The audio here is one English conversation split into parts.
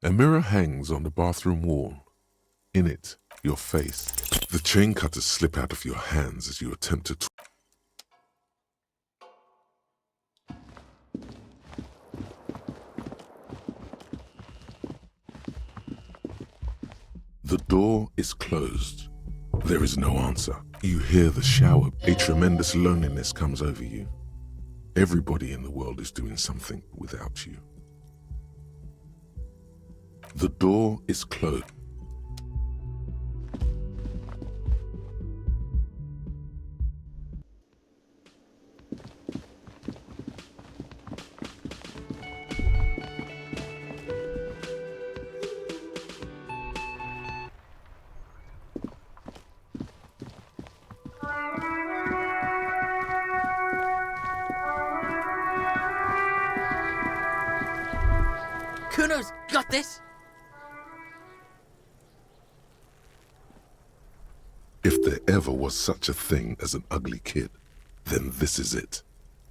A mirror hangs on the bathroom wall. In it, your face. The chain cutters slip out of your hands as you attempt to... The door is closed. There is no answer. You hear the shower. A tremendous loneliness comes over you. Everybody in the world is doing something without you. The door is closed. Kuno's got this! If there ever was such a thing as an ugly kid, then this is it.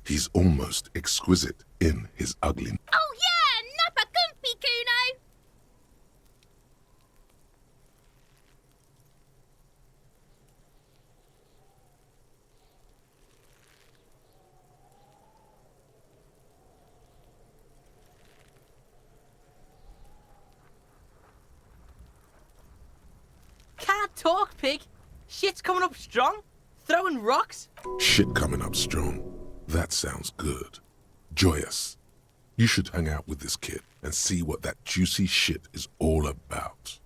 He's almost exquisite in his ugliness. Oh yeah, nappa gumpy, Kuno! Can't talk, pig! Shit's coming up strong! Throwing rocks! Shit coming up strong. That sounds good. Joyous. You should hang out with this kid and see what that juicy shit is all about.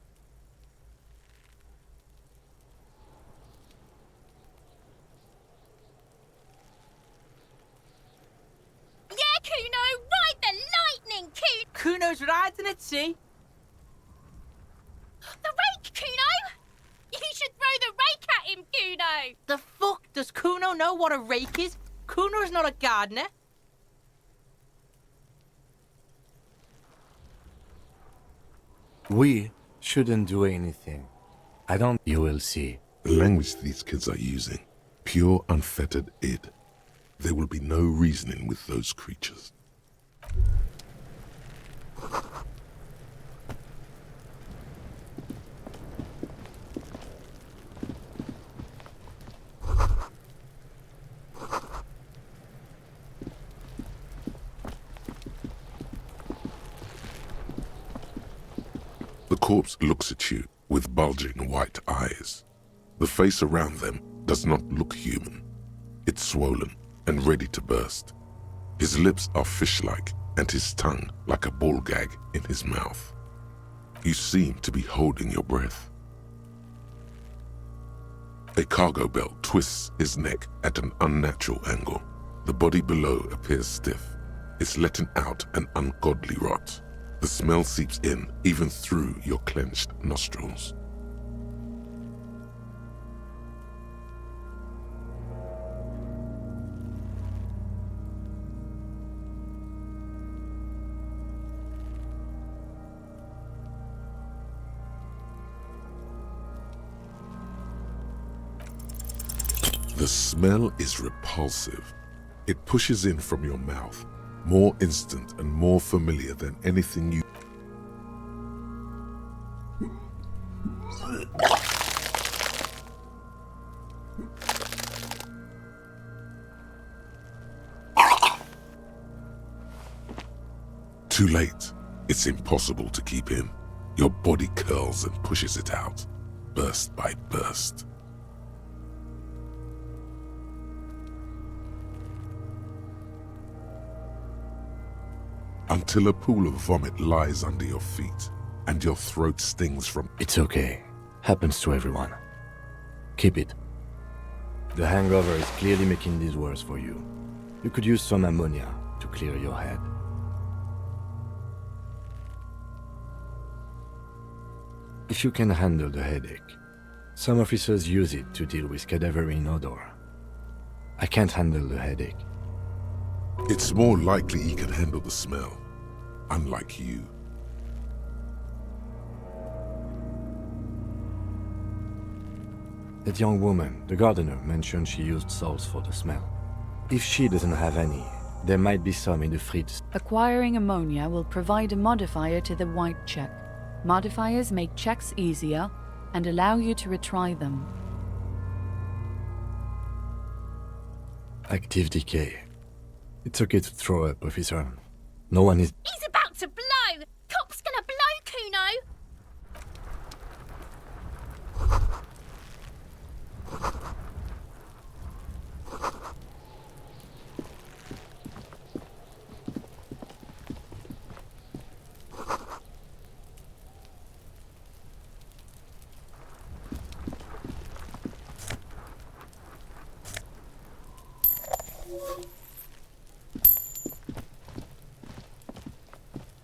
Yeah, Kuno, ride the lightning, Kuno! Kuno's riding at sea! The rake, Kuno! You should throw the rake at him, Kuno! The fuck does Kuno know what a rake is? Kuno's not a gardener. We shouldn't do anything. I don't... You will see. The language these kids are using, pure unfettered id. There will be no reasoning with those creatures. The corpse looks at you with bulging white eyes. The face around them does not look human. It's swollen and ready to burst. His lips are fish-like and his tongue like a ball gag in his mouth. You seem to be holding your breath. A cargo belt twists his neck at an unnatural angle. The body below appears stiff. It's letting out an ungodly rot. The smell seeps in even through your clenched nostrils. The smell is repulsive. It pushes in from your mouth, more instant and more familiar than anything you... Too late. It's impossible to keep in. Your body curls and pushes it out, burst by burst. Until a pool of vomit lies under your feet and your throat stings from... It's okay. Happens to everyone. Keep it. The hangover is clearly making this worse for you. You could use some ammonia to clear your head. If you can handle the headache, some officers use it to deal with cadaverine odor. I can't handle the headache. It's more likely he can handle the smell, unlike you. That young woman, the gardener, mentioned she used salts for the smell. If she doesn't have any, There might be some in the fridge. Acquiring ammonia will provide a modifier to the white check. Modifiers make checks easier and allow you to retry them. Active decay. It's okay to throw up, officer. No one is... He's about to blow! Cop's gonna blow, Kuno!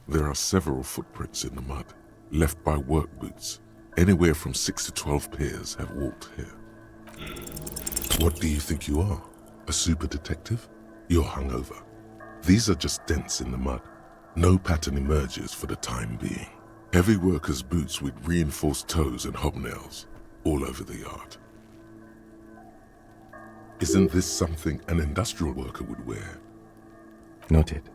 There are several footprints in the mud, left by work boots. Anywhere from 6 to 12 pairs have walked here. What do you think you are? A super detective? You're hungover. These are just dents in the mud. No pattern emerges for the time being. Heavy workers' boots with reinforced toes and hobnails all over the yard. Isn't this something an industrial worker would wear? Noted.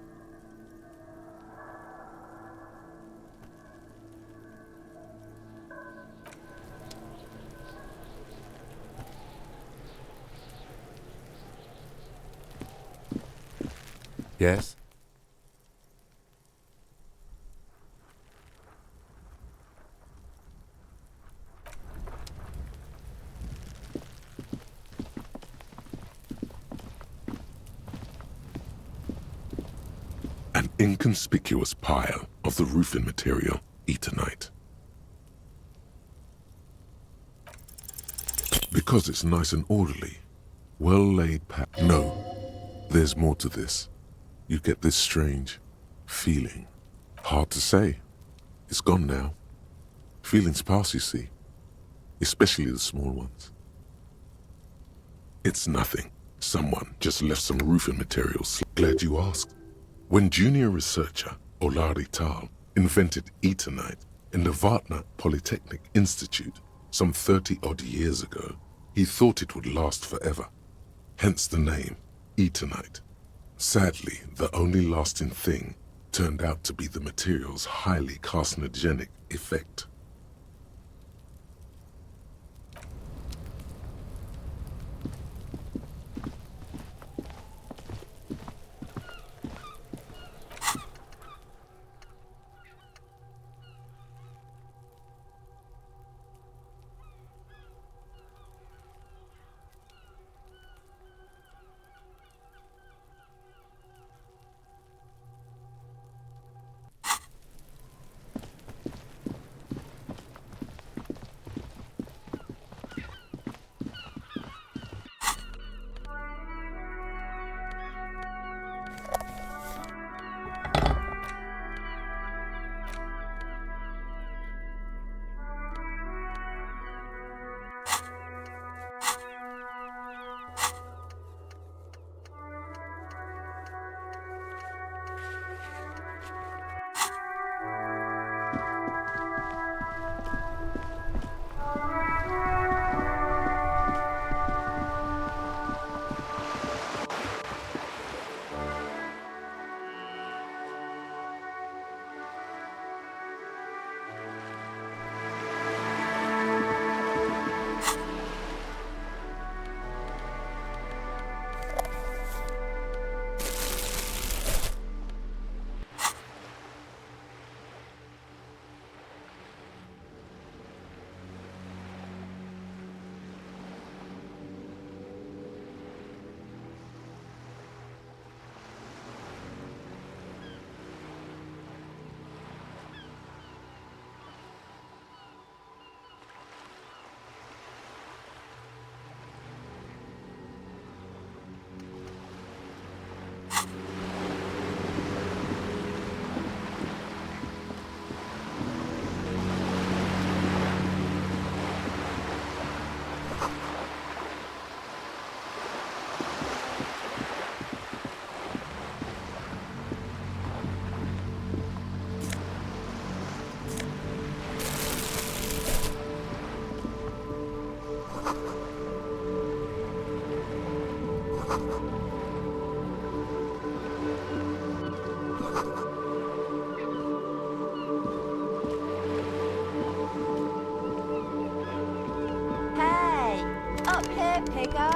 Yes? An inconspicuous pile of the roofing material, Eternite. Because it's nice and orderly, well-laid No, there's more to this. You get this strange feeling. Hard to say. It's gone now. Feelings pass, you see. Especially the small ones. It's nothing. Someone just left some roofing materials. Glad you asked. When junior researcher Olari Tal invented Eternite in the Vartna Polytechnic Institute some 30-odd years ago, he thought it would last forever. Hence the name, Eternite. Sadly, the only lasting thing turned out to be the material's highly carcinogenic effect. Hey, up here, Piggo.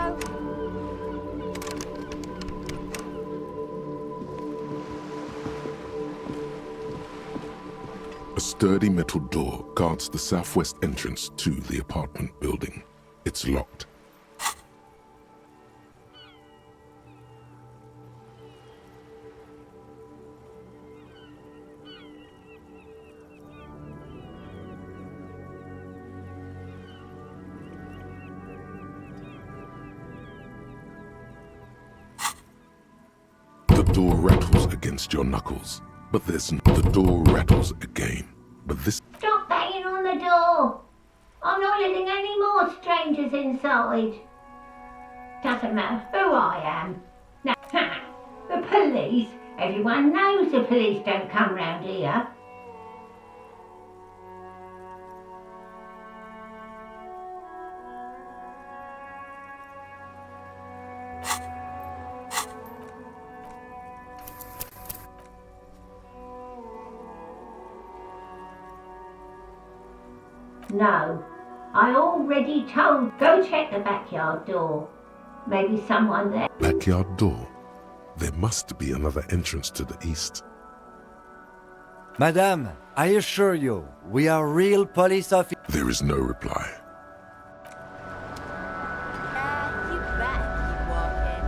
A sturdy metal door guards the southwest entrance to the apartment building. It's locked. The door rattles against your knuckles, but the door rattles again, but this Stop banging on the door. I'm not letting any more strangers inside. Doesn't matter who I am. Now, the police. Everyone knows the police don't come round here. No, I already told. Go check the backyard door. Maybe someone there. backyard door. There must be another entrance to the east. Madame, I assure you, we are real police officers. There is no reply. You better keep walking.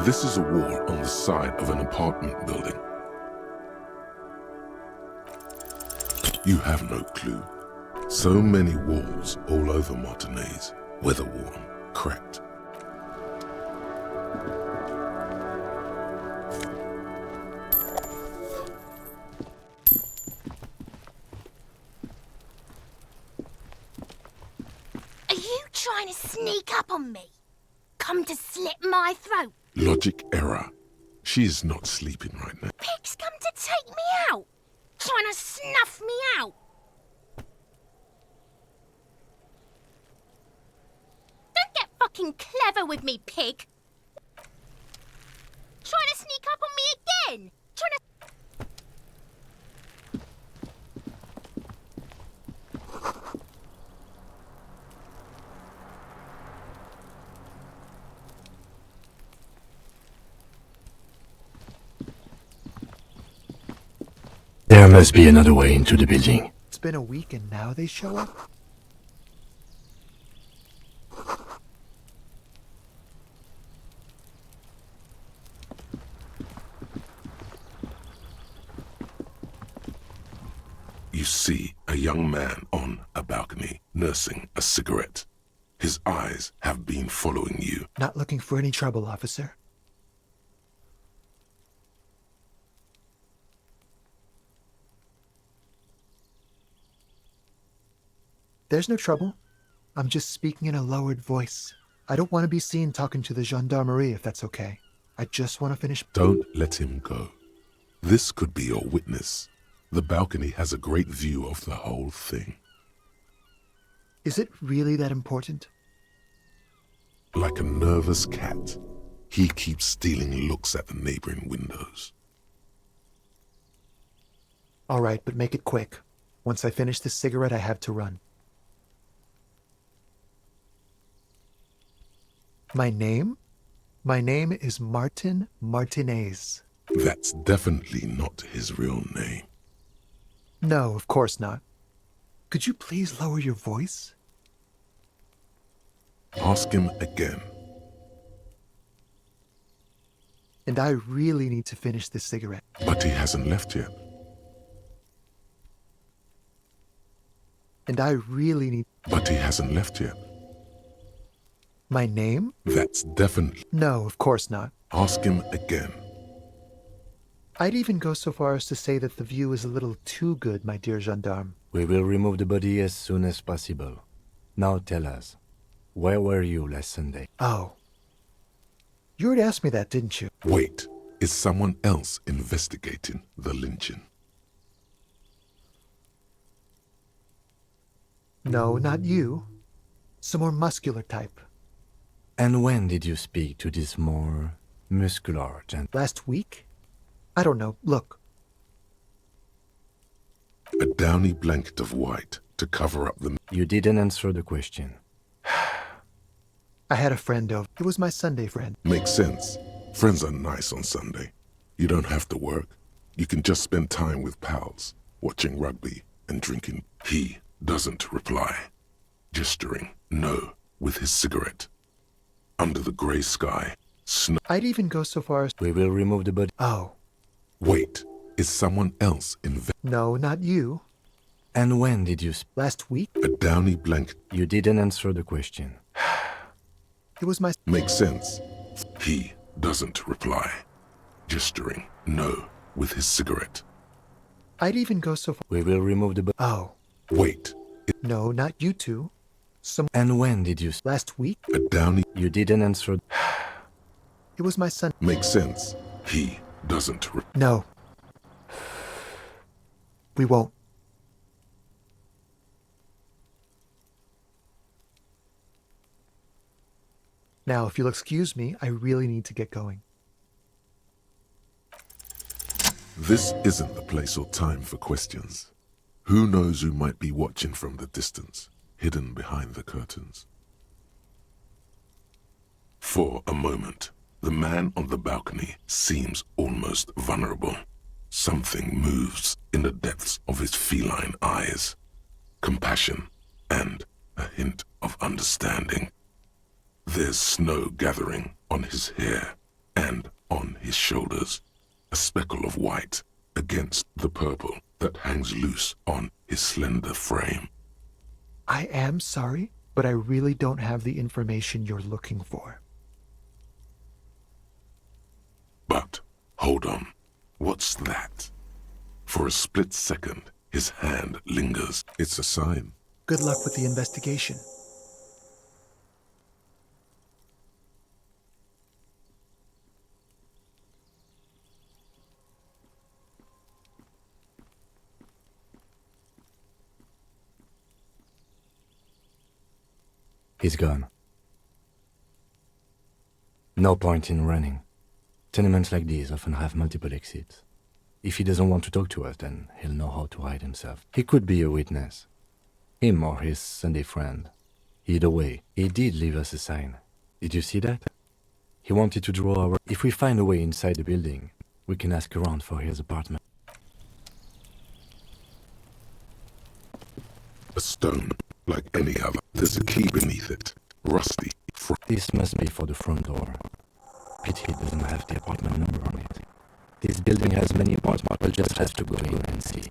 This is a wall on the side of an apartment building. You have no clue. So many walls all over Martinez, weather-worn, cracked. Are you trying to sneak up on me? Come to slit my throat? Logic error. She is not sleeping right now. Pig's come to take me out. Trying to snuff me out. Don't get fucking clever with me, pig. Trying to sneak up on me again. Trying to... There must be another way into the building. It's been a week and now they show up? You see a young man on a balcony nursing a cigarette. His eyes have been following you. Not looking for any trouble, officer. There's no trouble. I'm just speaking in a lowered voice. I don't want to be seen talking to the gendarmerie if that's okay. I just want to finish. Don't let him go. This could be your witness. The balcony has a great view of the whole thing. Is it really that important? Like a nervous cat, he keeps stealing looks at the neighboring windows. All right, but make it quick. Once I finish this cigarette, I have to run. My name? My name is Martin Martinez. That's definitely not his real name. No, of course not. Could you please lower your voice? Ask him again. And I really need to finish this cigarette. But he hasn't left yet. And I really need... But he hasn't left yet. My name? That's definitely... No, of course not. Ask him again. I'd even go so far as to say that the view is a little too good, my dear gendarme. We will remove the body as soon as possible. Now tell us, where were you last Sunday? Oh. You already asked me that, didn't you? Wait, is someone else investigating the lynching? No, not you. Some more muscular type. And when did you speak to this more muscular gent? Last week? I don't know. Look. A downy blanket of white to cover up the... You didn't answer the question. I had a friend over. He was my Sunday friend. Makes sense. Friends are nice on Sunday. You don't have to work. You can just spend time with pals, watching rugby and drinking. He doesn't reply, gesturing no with his cigarette. Under the grey sky, snow... I'd even go so far as... We will remove the body. Oh. Wait, is someone else No, not you. And when did you speak? Last week? A downy blanket... You didn't answer the question. It was my... Makes sense. He doesn't reply, gesturing no with his cigarette. I'd even go so far... We will remove the body. Oh. Wait, No, not you two. And when did you speak? Last week? a downy... You didn't answer. It was my son. Makes sense. He doesn't No. We won't. Now, if you'll excuse me, I really need to get going. This isn't the place or time for questions. Who knows who might be watching from the distance, hidden behind the curtains? For a moment, the man on the balcony seems almost vulnerable. Something moves in the depths of his feline eyes. Compassion and a hint of understanding. There's snow gathering on his hair and on his shoulders. A speckle of white against the purple that hangs loose on his slender frame. I am sorry, but I really don't have the information you're looking for. But, hold on, what's that? For a split second, his hand lingers. It's a sign. Good luck with the investigation. He's gone. No point in running. Tenements like these often have multiple exits. If he doesn't want to talk to us, then he'll know how to hide himself. He could be a witness. Him or his Sunday friend. Either way, he did leave us a sign. Did you see that? He wanted to draw our... If we find a way inside the building, we can ask around for his apartment. A stone, like any other. There's a key beneath it. Rusty. This must be for the front door. Pity it doesn't have the apartment number on it. This building has many apartments. We'll just have to go in and see.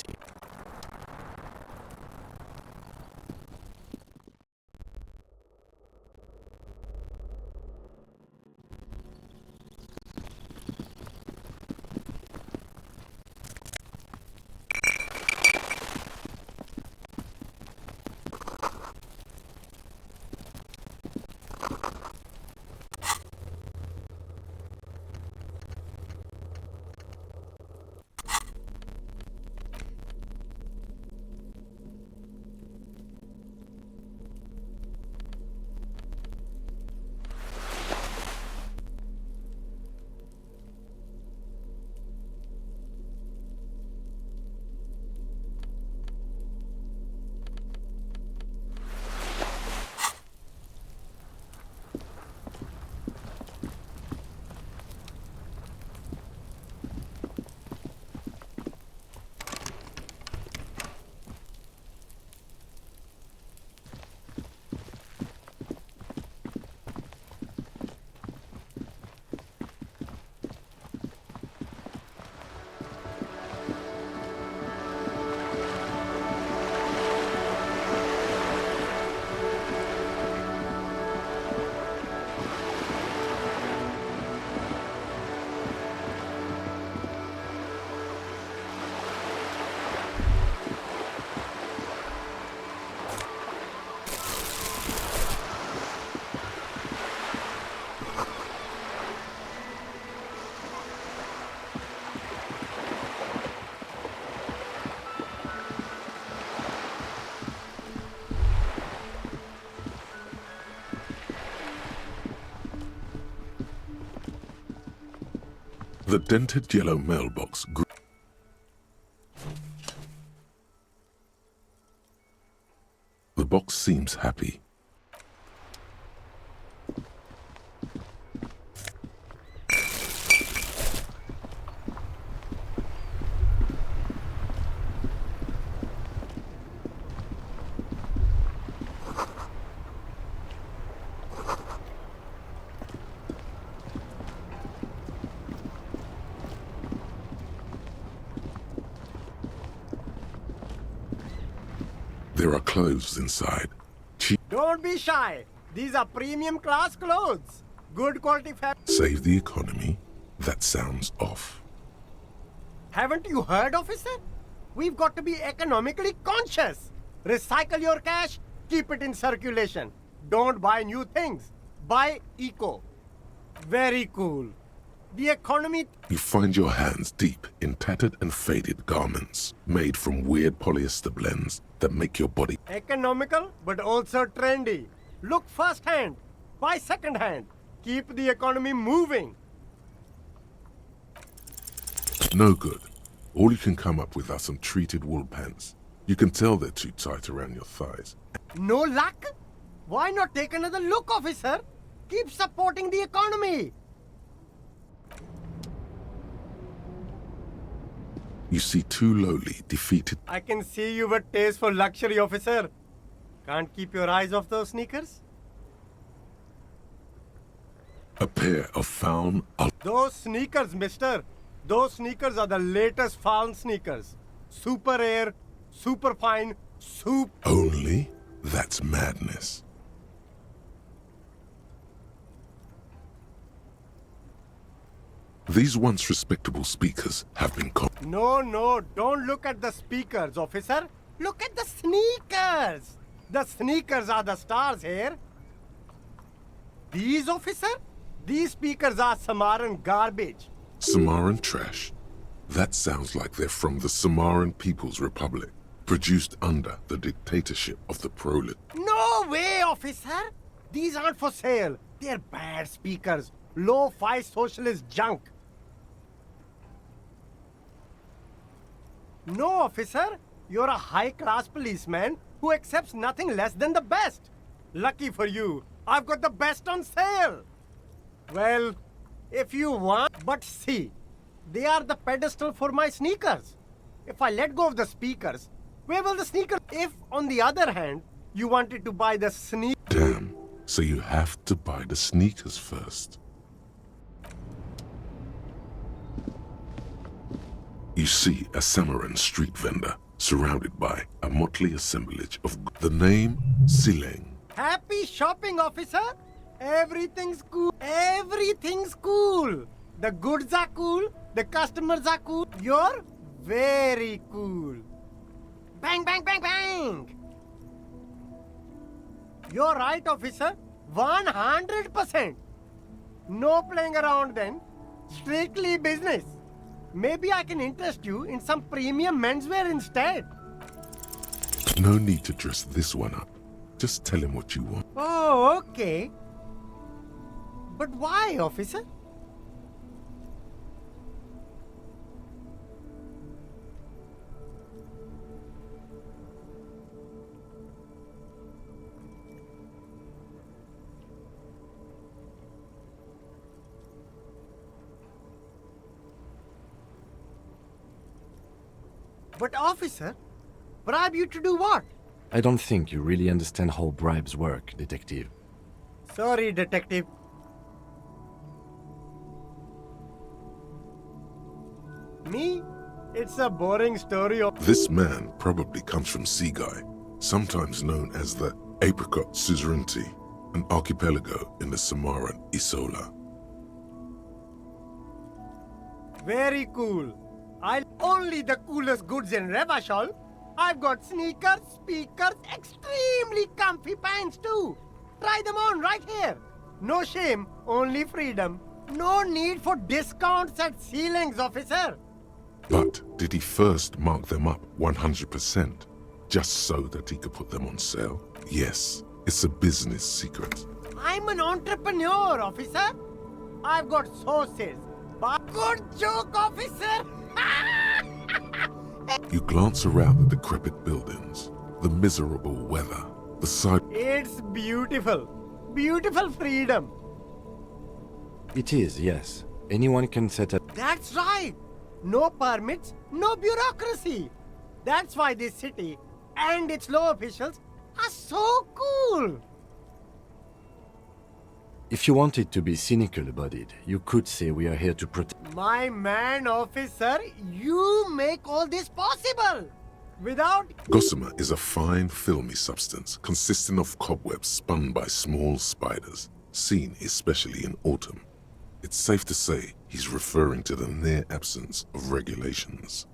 The dented yellow mailbox grew. The box seems happy. There are clothes inside. Cheap. Don't be shy. These are premium class clothes. Good quality fabric. Save the economy. That sounds off. Haven't you heard, officer? We've got to be economically conscious. Recycle your cash, keep it in circulation. Don't buy new things. Buy eco. Very cool. The economy... You find your hands deep in tattered and faded garments made from weird polyester blends that make your body Economical, but also trendy. Look first-hand. Buy second-hand. Keep the economy moving. no good. All you can come up with are some treated wool pants. You can tell they're too tight around your thighs. No luck? Why not take another look, officer? Keep supporting the economy. You see two lowly, defeated... I can see you've a taste for luxury, officer. Can't keep your eyes off those sneakers? A pair of found... Those sneakers, mister. Those sneakers are the latest found sneakers. Super Air, super fine, Only? That's madness. These once respectable speakers have been No, don't look at the speakers, officer. Look at the sneakers. The sneakers are the stars here. These, officer? These speakers are Samaran garbage. Samaran trash. That sounds like they're from the Samaran People's Republic, produced under the dictatorship of the prolet. No way, officer. These aren't for sale. They're bad speakers. Low-fi socialist junk. No, officer. You're a high-class policeman who accepts nothing less than the best. Lucky for you, I've got the best on sale. Well, if you want... But see, they are the pedestal for my sneakers. If I let go of the speakers, where will the sneakers... If, on the other hand, you wanted to buy the Damn. So you have to buy the sneakers first. You see a Samaran street vendor surrounded by a motley assemblage of the name Sileng. Happy shopping, officer. Everything's cool. Everything's cool. The goods are cool. The customers are cool. You're very cool. Bang, bang, bang, bang. You're right, officer. 100%. No playing around then. Strictly business. Maybe I can interest you in some premium menswear instead. No need to dress this one up. Just tell him what you want. Oh, okay. But why, officer? But officer, bribe you to do what? I don't think you really understand how bribes work, detective. Sorry, detective. Me? It's a boring story of... This man probably comes from Seaguy, sometimes known as the Apricot Suzerainty, an archipelago in the Samaran Isola. Very cool. Only the coolest goods in Revachol. I've got sneakers, speakers, extremely comfy pants too. Try them on right here. No shame, only freedom. No need for discounts at ceilings, officer. But did he first mark them up 100%, just so that he could put them on sale? Yes, it's a business secret. I'm an entrepreneur, officer. I've got sources, Good joke, officer! You glance around the decrepit buildings, the miserable weather, the side. It's beautiful. Beautiful freedom. It is, yes. Anyone can set up. That's right. No permits, no bureaucracy. That's why this city and its law officials are so cool. If you wanted to be cynical about it, you could say we are here to protect. My man, officer, you make all this possible. Without... Gossamer is a fine, filmy substance consisting of cobwebs spun by small spiders, seen especially in autumn. It's safe to say he's referring to the near absence of regulations.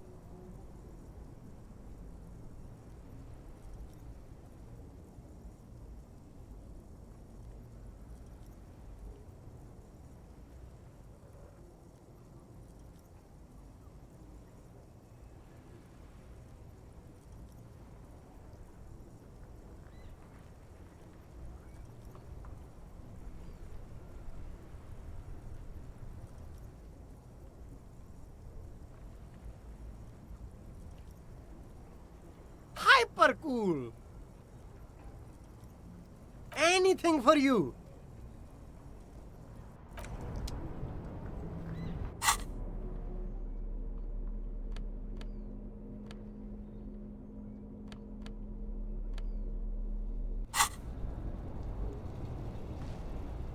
Hyper cool. Anything for you.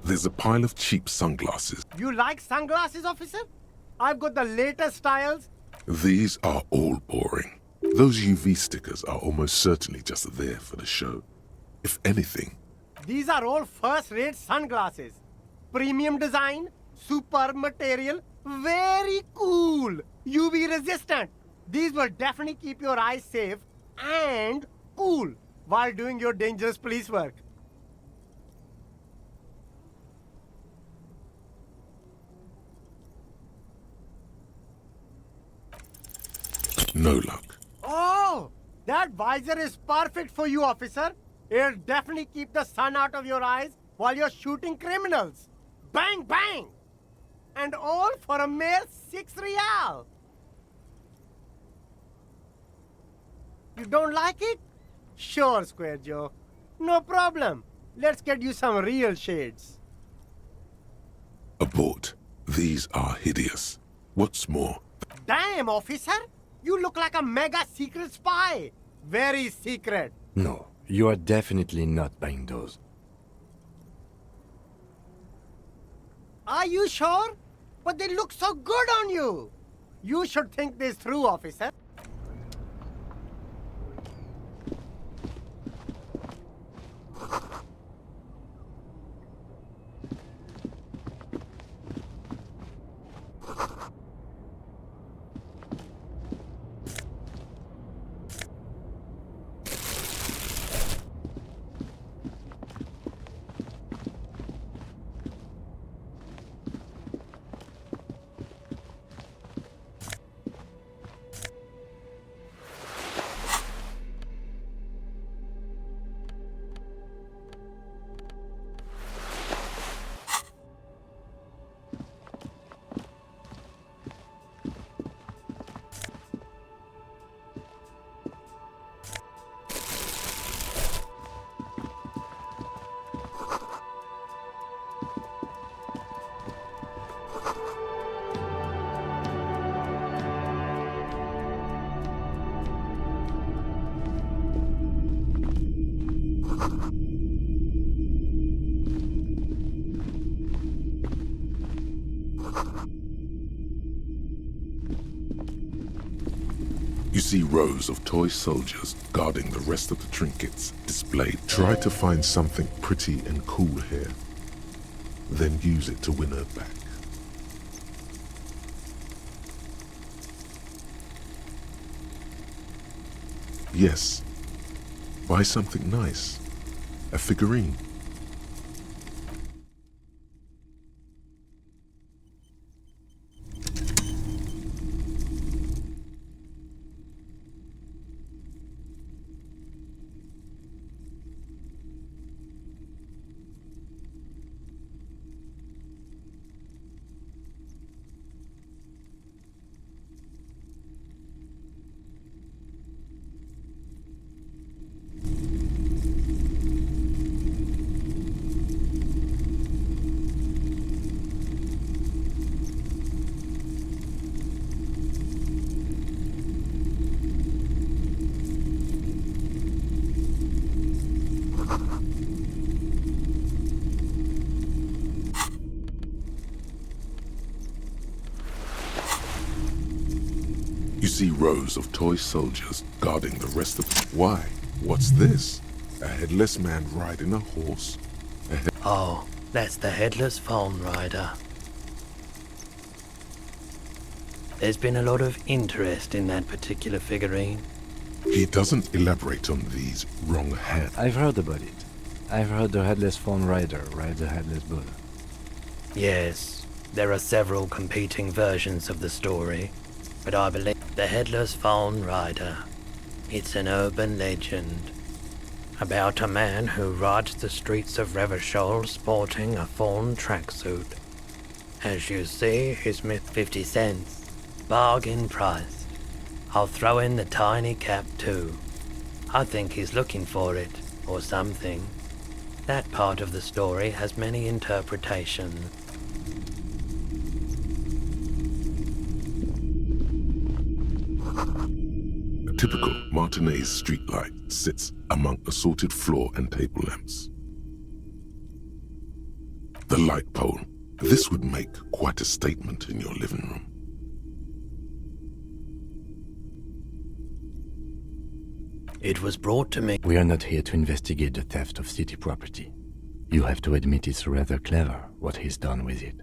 There's a pile of cheap sunglasses. You like sunglasses, officer? I've got the latest styles. These are all boring. Those UV stickers are almost certainly just there for the show. If anything, These are all first-rate sunglasses. Premium design, super material, very cool. UV resistant. These will definitely keep your eyes safe and cool while doing your dangerous police work. no luck. Oh, that visor is perfect for you, officer. It'll definitely keep the sun out of your eyes while you're shooting criminals. Bang, bang! And all for a mere 6 real. You don't like it? Sure, Square Joe. No problem. Let's get you some real shades. Abort. These are hideous. What's more, Damn, officer! You look like a mega secret spy. Very secret. No, you are definitely not buying those. Are you sure? But they look so good on you. You should think this through, officer. you see rows of toy soldiers guarding the rest of the trinkets displayed. Try to find something pretty and cool here, then use it to win her back. Yes, buy something nice. A figurine. see rows of toy soldiers guarding the rest of... Why? What's this? A headless man riding a horse? Oh, that's the headless phone rider. There's been a lot of interest in that particular figurine. He doesn't elaborate on these wrong head. I've heard about it. I've heard the headless phone rider rides a headless bull. Yes, there are several competing versions of the story, but I believe the headless phone rider. It's an urban legend about a man who rides the streets of Revachol sporting a fawn tracksuit. As you see, his myth 50 cents. Bargain price. I'll throw in the tiny cap too. I think he's looking for it, or something. That part of the story has many interpretations. A typical Martinez streetlight sits among assorted floor and table lamps. The light pole. This would make quite a statement in your living room. It was brought to me. We are not here to investigate the theft of city property. You have to admit it's rather clever what he's done with it.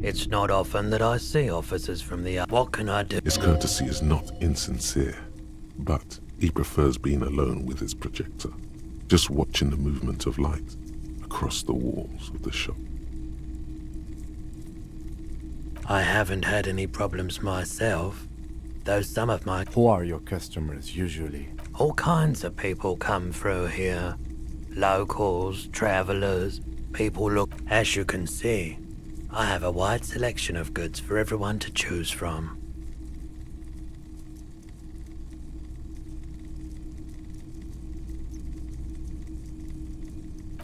It's not often that I see officers from the... What can I do? His courtesy is not insincere, but he prefers being alone with his projector, just watching the movement of light across the walls of the shop. I haven't had any problems myself, though some of my... Who are your customers usually? All kinds of people come through here. Locals, travelers, people look... As you can see, I have a wide selection of goods for everyone to choose from.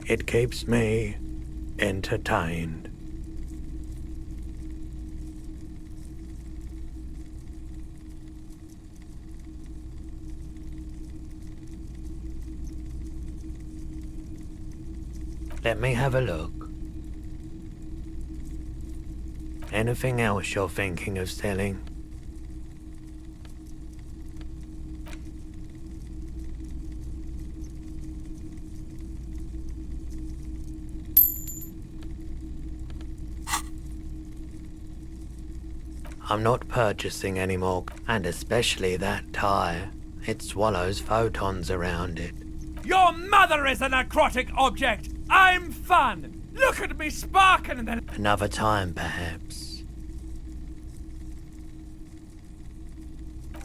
It keeps me entertained. Let me have a look. Anything else you're thinking of selling? I'm not purchasing anymore, and especially that tie. It swallows photons around it. Your mother is a necrotic object! I'm fun! Look at me sparking and then... Another time, perhaps.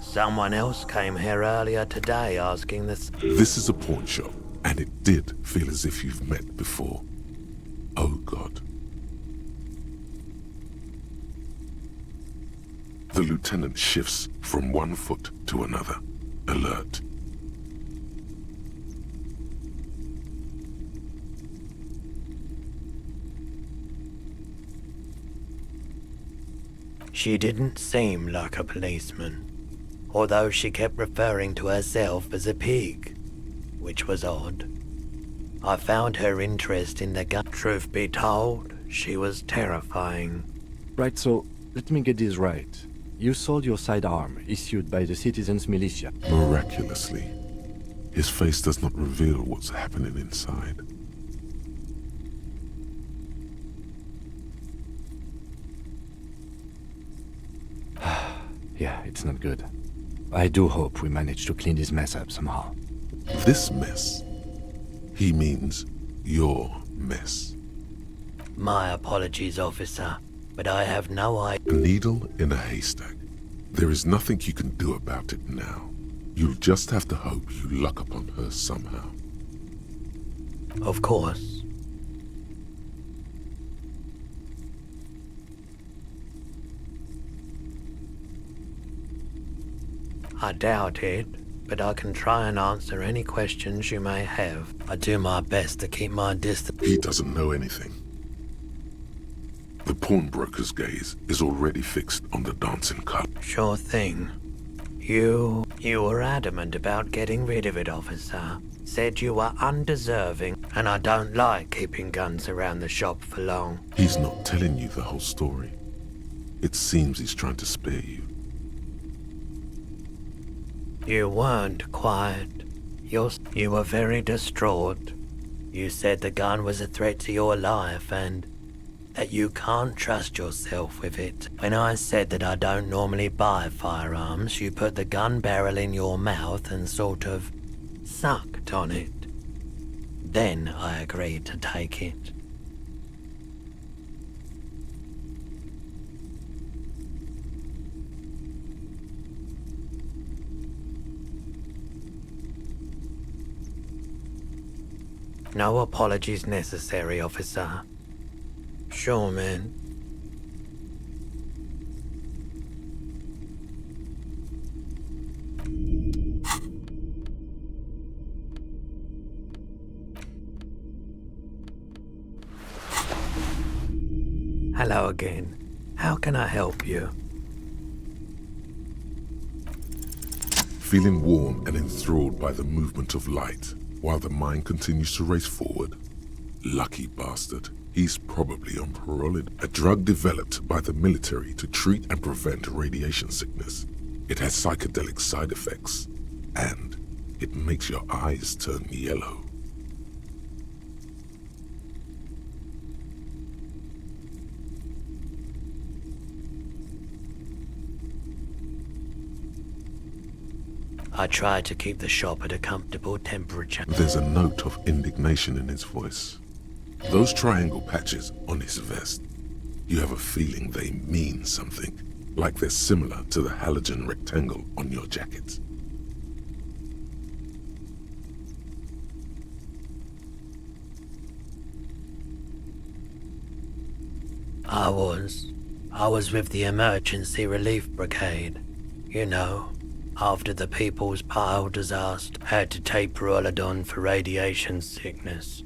Someone else came here earlier today asking this... This is a pawn shop, and it did feel as if you've met before. Oh God. The lieutenant shifts from one foot to another, alert. She didn't seem like a policeman, although she kept referring to herself as a pig, which was odd. I found her interest in the gun. Truth be told, she was terrifying. Right, so let me get this right. You sold your sidearm, issued by the citizens' militia. Miraculously, his face does not reveal what's happening inside. Yeah, it's not good. I do hope we manage to clean this mess up somehow. This mess? He means your mess. My apologies, officer, but I have no idea. A needle in a haystack. There is nothing you can do about it now. You'll just have to hope you luck upon her somehow. Of course. I doubt it, but I can try and answer any questions you may have. I do my best to keep my distance. He doesn't know anything. The pawnbroker's gaze is already fixed on the dancing cup. Sure thing. You were adamant about getting rid of it, officer. Said you were undeserving, and I don't like keeping guns around the shop for long. He's not telling you the whole story. It seems he's trying to spare you. You weren't quiet. You were very distraught. You said the gun was a threat to your life and that you can't trust yourself with it. When I said that I don't normally buy firearms, you put the gun barrel in your mouth and sort of sucked on it. Then I agreed to take it. No apologies necessary, officer. Sure, man. Hello again. How can I help you? Feeling warm and enthralled by the movement of light, while the mind continues to race forward. Lucky bastard. He's probably on parole. A drug developed by the military to treat and prevent radiation sickness. It has psychedelic side effects, and it makes your eyes turn yellow. I try to keep the shop at a comfortable temperature. There's a note of indignation in his voice. Those triangle patches on his vest, you have a feeling they mean something, like they're similar to the halogen rectangle on your jacket. I was with the Emergency Relief Brigade. You know, after the People's Pile disaster, had to take Perolidon for radiation sickness.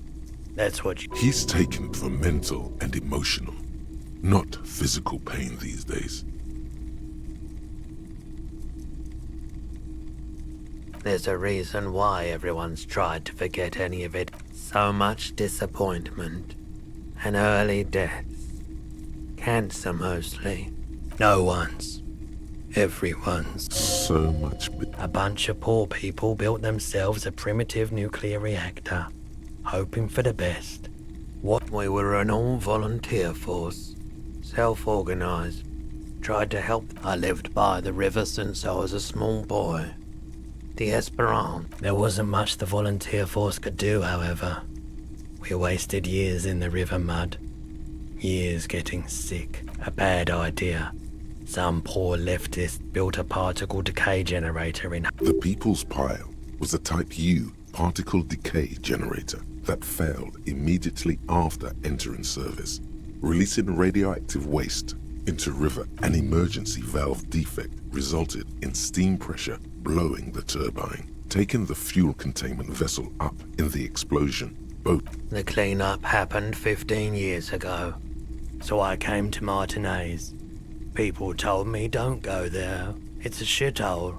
That's what you... He's taking it for mental and emotional, not physical pain these days. There's a reason why everyone's tried to forget any of it. So much disappointment and early deaths. Cancer mostly. No one's. Everyone's. So much. A bunch of poor people built themselves a primitive nuclear reactor, hoping for the best. We were an all-volunteer force, self-organized. Tried to help. I lived by the river since I was a small boy. The Esperance. There wasn't much the volunteer force could do, however. We wasted years in the river mud. Years getting sick. A bad idea. Some poor leftist built a particle decay generator in... The People's Pile was a Type U particle decay generator that failed immediately after entering service, releasing radioactive waste into river. An emergency valve defect resulted in steam pressure blowing the turbine, taking the fuel containment vessel up in the explosion. The cleanup happened 15 years ago, so I came to Martinez. People told me don't go there, it's a shithole.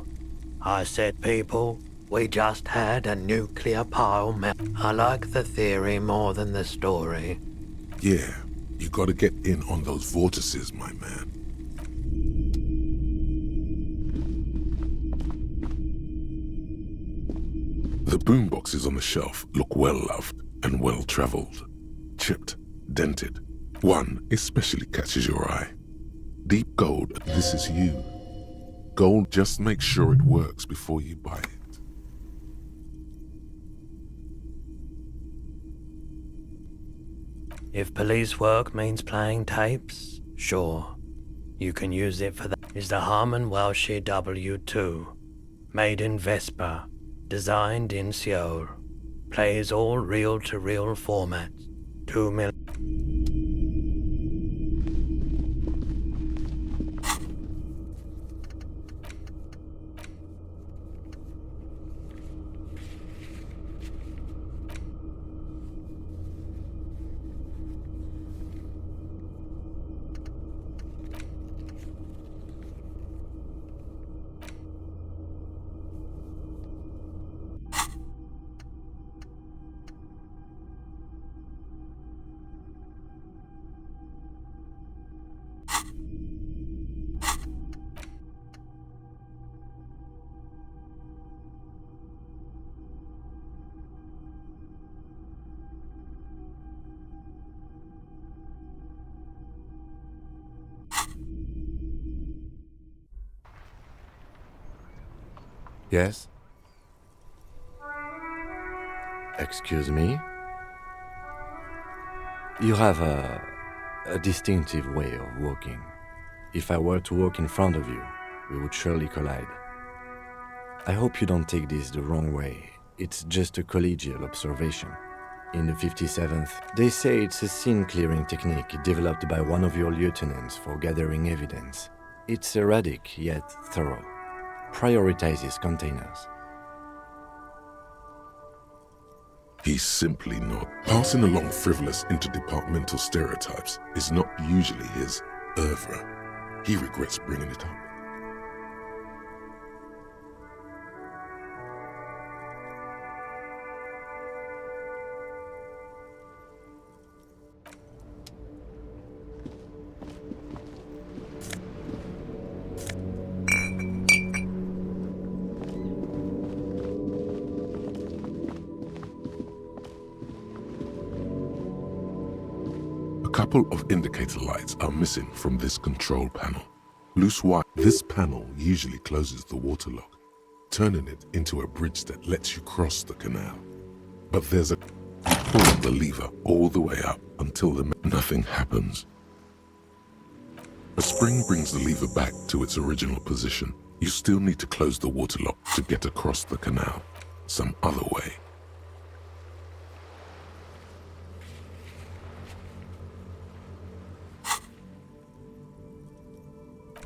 I said, people, we just had a nuclear pile melt. I like the theory more than the story. Yeah, you gotta get in on those vortices, my man. The boomboxes on the shelf look well-loved and well-traveled. Chipped, dented. One especially catches your eye. Deep gold, this is you. Gold, just make sure it works before you buy it. If police work means playing tapes, sure. You can use it for that. Is the Harman Welsh W2. Made in Vespa. Designed in Seoul. Plays all reel-to-reel formats. 2 mil... Yes? Excuse me? You have a distinctive way of walking. If I were to walk in front of you, we would surely collide. I hope you don't take this the wrong way. It's just a collegial observation. In the 57th, they say it's a scene-clearing technique developed by one of your lieutenants for gathering evidence. It's erratic, yet thorough. Prioritizes containers. He's simply not. Passing along frivolous interdepartmental stereotypes is not usually his oeuvre. He regrets bringing it up. A couple of indicator lights are missing from this control panel. Loose wire. This panel usually closes the water lock, turning it into a bridge that lets you cross the canal. But there's a... You pull the lever all the way up until nothing happens. A spring brings the lever back to its original position. You still need to close the water lock to get across the canal some other way.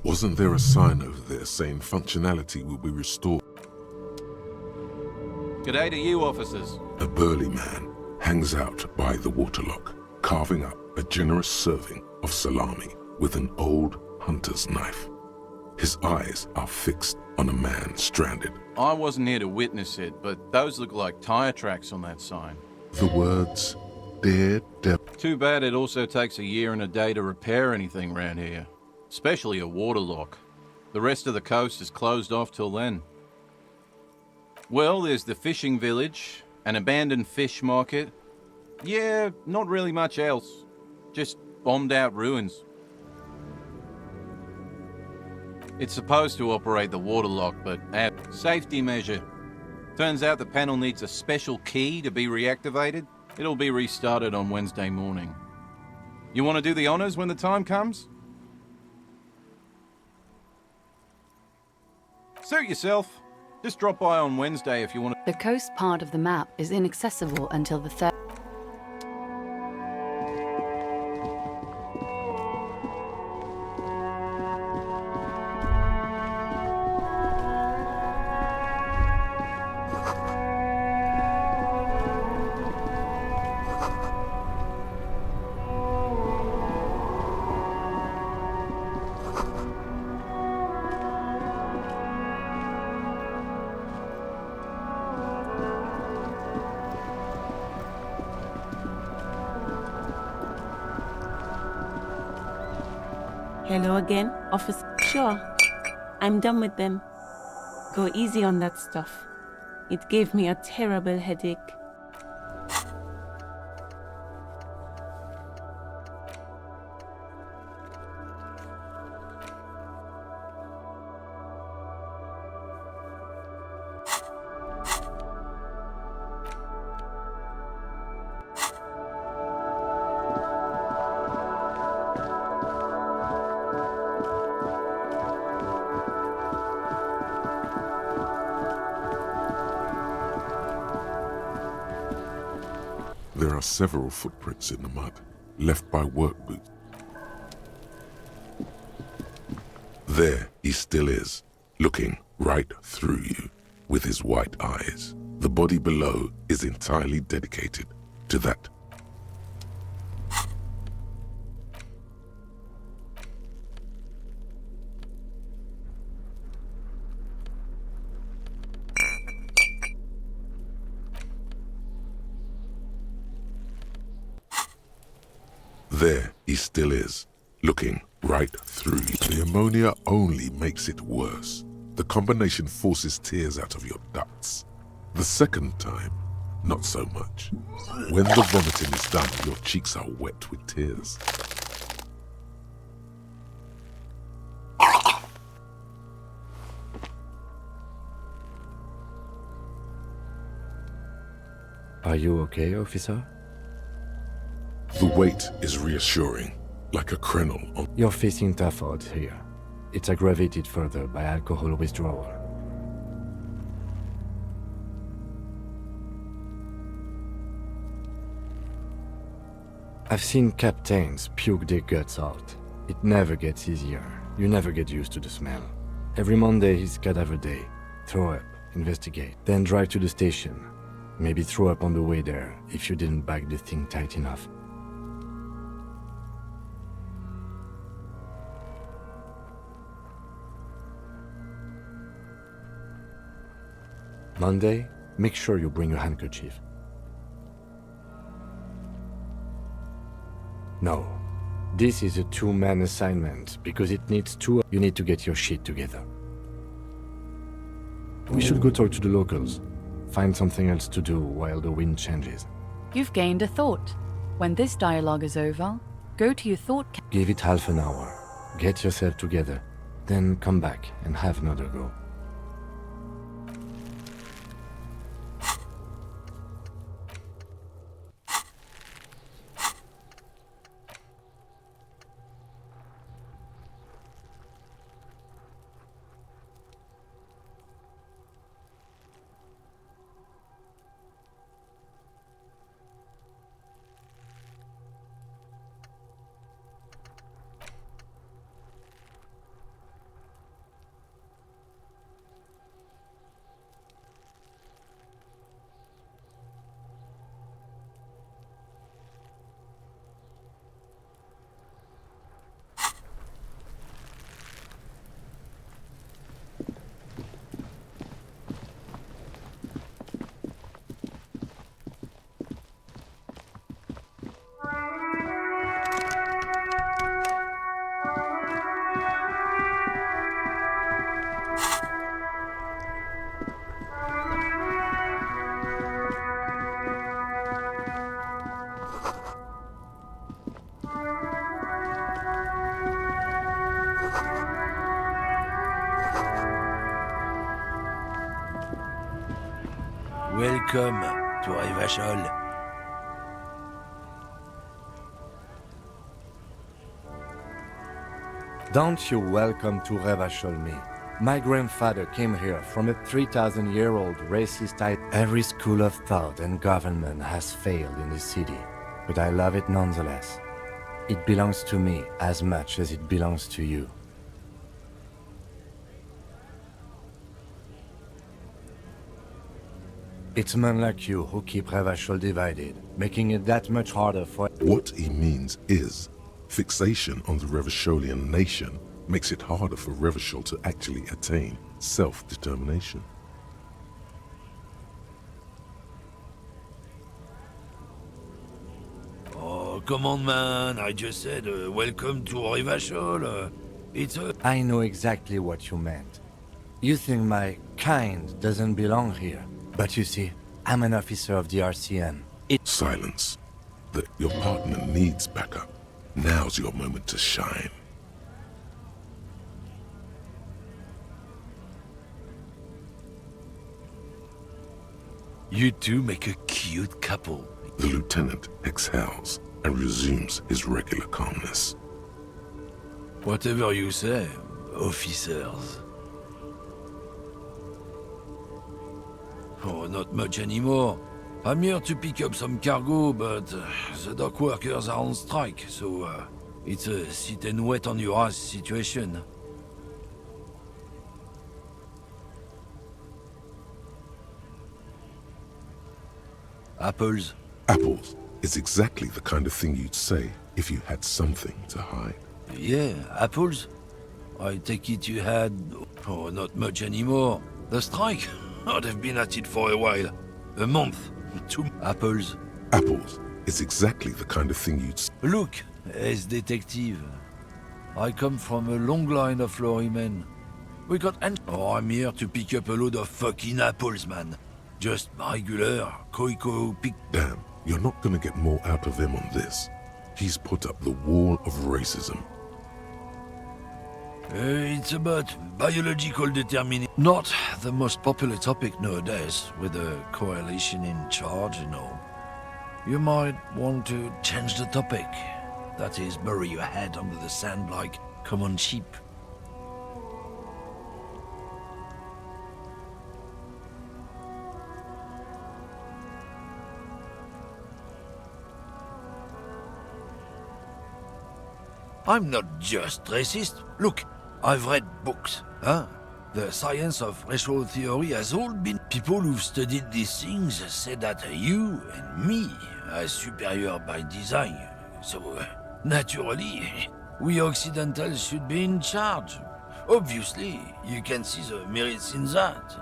Wasn't there a sign over there saying functionality will be restored? G'day to you, officers. A burly man hangs out by the waterlock, carving up a generous serving of salami with an old hunter's knife. His eyes are fixed on a man stranded. I wasn't here to witness it, but those look like tire tracks on that sign. The words, "Dear Devil." Too bad it also takes a year and a day to repair anything around here. Especially a waterlock. The rest of the coast is closed off till then. Well, there's the fishing village, an abandoned fish market. Yeah, not really much else. Just bombed out ruins. It's supposed to operate the waterlock, but safety measure. Turns out the panel needs a special key to be reactivated. It'll be restarted on Wednesday morning. You want to do the honors when the time comes? Suit yourself. Just drop by on Wednesday if you want to. The coast part of the map is inaccessible until the 3rd. Hello again, officer. Sure, I'm done with them. Go easy on that stuff. It gave me a terrible headache. There are several footprints in the mud, left by work boots. There he still is, looking right through you with his white eyes. The body below is entirely dedicated to that. There he still is, looking right through you. The ammonia only makes it worse. The combination forces tears out of your ducts. The second time, not so much. When the vomiting is done, your cheeks are wet with tears. Are you okay, officer? The weight is reassuring, like a krenel on... You're facing tough odds here. It's aggravated further by alcohol withdrawal. I've seen captains puke their guts out. It never gets easier. You never get used to the smell. Every Monday is cadaver day. Throw up, investigate, then drive to the station. Maybe throw up on the way there if you didn't bag the thing tight enough. Monday, make sure you bring a handkerchief. No, this is a two-man assignment because it needs two. You need to get your shit together. We should go talk to the locals. Find something else to do while the wind changes. You've gained a thought. When this dialogue is over, go to your thought. Give it half an hour. Get yourself together. Then come back and have another go. Welcome to Revachol. Don't you welcome to Revachol me. My grandfather came here from a 3,000-year-old racist Every school of thought and government has failed in this city, but I love it nonetheless. It belongs to me as much as it belongs to you. It's men like you who keep Revachol divided, making it that much harder for... What he means is, fixation on the Revacholian nation makes it harder for Revachol to actually attain self-determination. Oh, come on, man. I just said, welcome to Revachol. It's a... I know exactly what you meant. You think my kind doesn't belong here. But you see, I'm an officer of the RCM. Silence. Your partner needs backup. Now's your moment to shine. You two make a cute couple. The lieutenant exhales and resumes his regular calmness. Whatever you say, officers. Oh, not much anymore. I'm here to pick up some cargo, but the dock workers are on strike, so it's a sit and wait on your ass situation. Apples? Apples is exactly the kind of thing you'd say if you had something to hide. Yeah, apples? I take it you had... Oh, not much anymore. The strike? Oh, they've been at it for a while. A month. 2 apples. Apples is exactly the kind of thing you'd... Look, as detective. I come from a long line of lorrymen. We got... Oh, I'm here to pick up a load of fucking apples, man. Just regular, Koiko pick... Damn, you're not gonna get more out of him on this. He's put up the wall of racism. It's about biological determinism. Not the most popular topic nowadays, with the coalition in charge and all. You might want to change the topic. That is, bury your head under the sand like common sheep. I'm not just racist. Look, I've read books, huh? The science of racial theory has all been... People who've studied these things say that you and me are superior by design. So, naturally, we Occidentals should be in charge. Obviously, you can see the merits in that.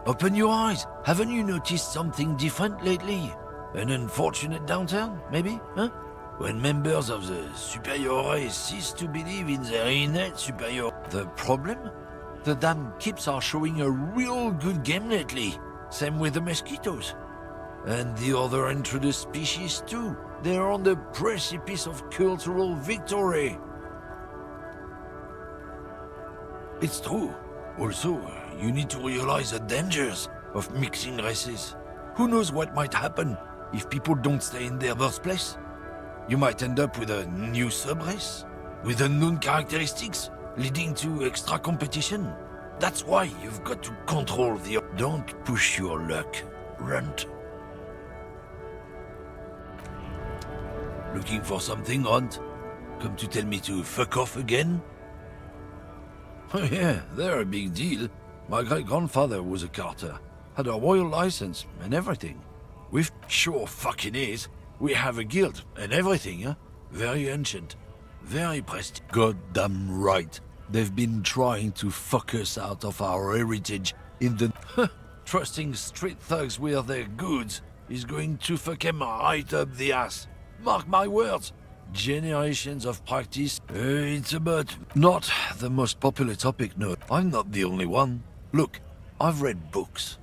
Open your eyes. Haven't you noticed something different lately? An unfortunate downturn, maybe? Huh? When members of the superior race cease to believe in their innate superior... The problem? The damn kips are showing a real good game lately. Same with the mosquitoes. And the other introduced species too. They're on the precipice of cultural victory. It's true. Also, you need to realize the dangers of mixing races. Who knows what might happen if people don't stay in their birthplace? You might end up with a new sub-race, with unknown characteristics, leading to extra competition. That's why you've got to control the... Don't push your luck, Runt. Looking for something, Runt? Come to tell me to fuck off again? Oh yeah, they're a big deal. My great-grandfather was a carter, had a royal license and everything. We've sure fucking is. We have a guild and everything, huh? Very ancient, very prestigious. Goddamn right. They've been trying to fuck us out of our heritage in the... Trusting street thugs with their goods is going to fuck them right up the ass. Mark my words. Generations of practice. It's about... Not the most popular topic, no. I'm not the only one. Look, I've read books.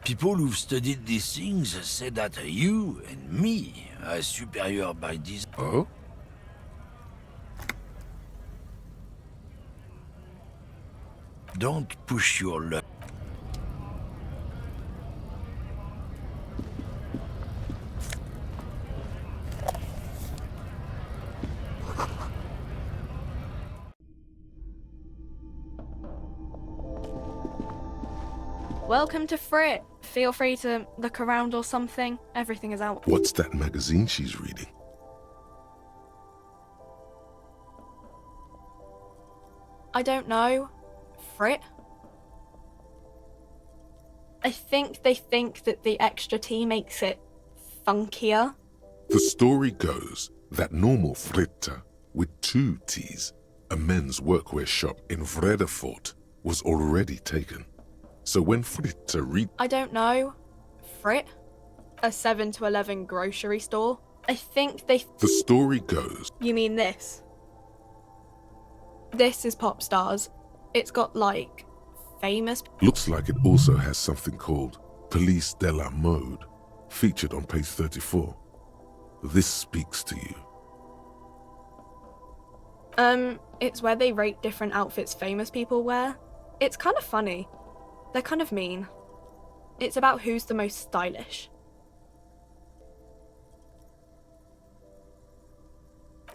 People who've studied these things say that you and me are superior by design. Oh? Don't push your luck. Welcome to Frit. Feel free to look around or something. Everything is out. What's that magazine she's reading? I don't know. Frit? I think they think that the extra T makes it funkier. The story goes that normal Fritta, with 2 T's, a men's workwear shop in Vredefort, was already taken. So when Fritta I don't know. Frit? A 7 to 11 grocery store? I think they... The story goes... You mean this? This is Pop Stars. It's got, like, famous... Looks like it also has something called Police de la Mode, featured on page 34. This speaks to you. It's where they rate different outfits famous people wear. It's kind of funny. They're kind of mean. It's about who's the most stylish.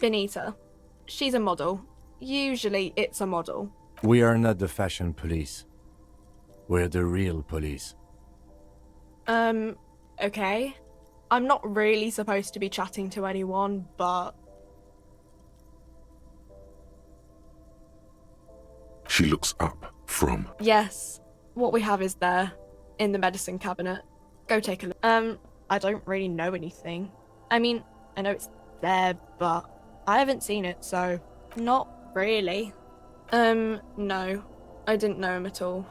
Benita. She's a model. Usually it's a model. We are not the fashion police. We're the real police. Okay. I'm not really supposed to be chatting to anyone, but... She looks up from... Yes. What we have is there, in the medicine cabinet. Go take a look. I don't really know anything. I mean, I know it's there, but I haven't seen it, so not really. No. I didn't know him at all.